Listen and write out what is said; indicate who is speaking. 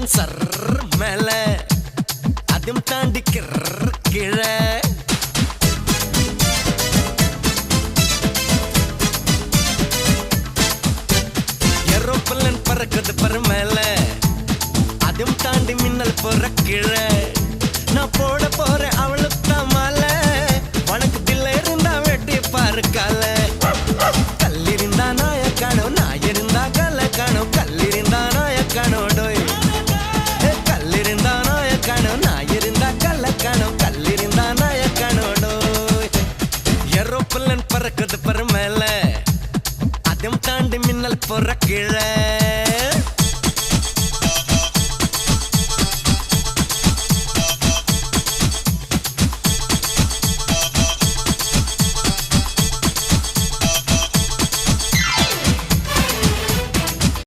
Speaker 1: aeroplane sir மேல அதையும் தாண்டி கீழே ஏரோப்ளேன் பறக்குது பரு மேல அதையும் தாண்டி மின்னல் போற கீழே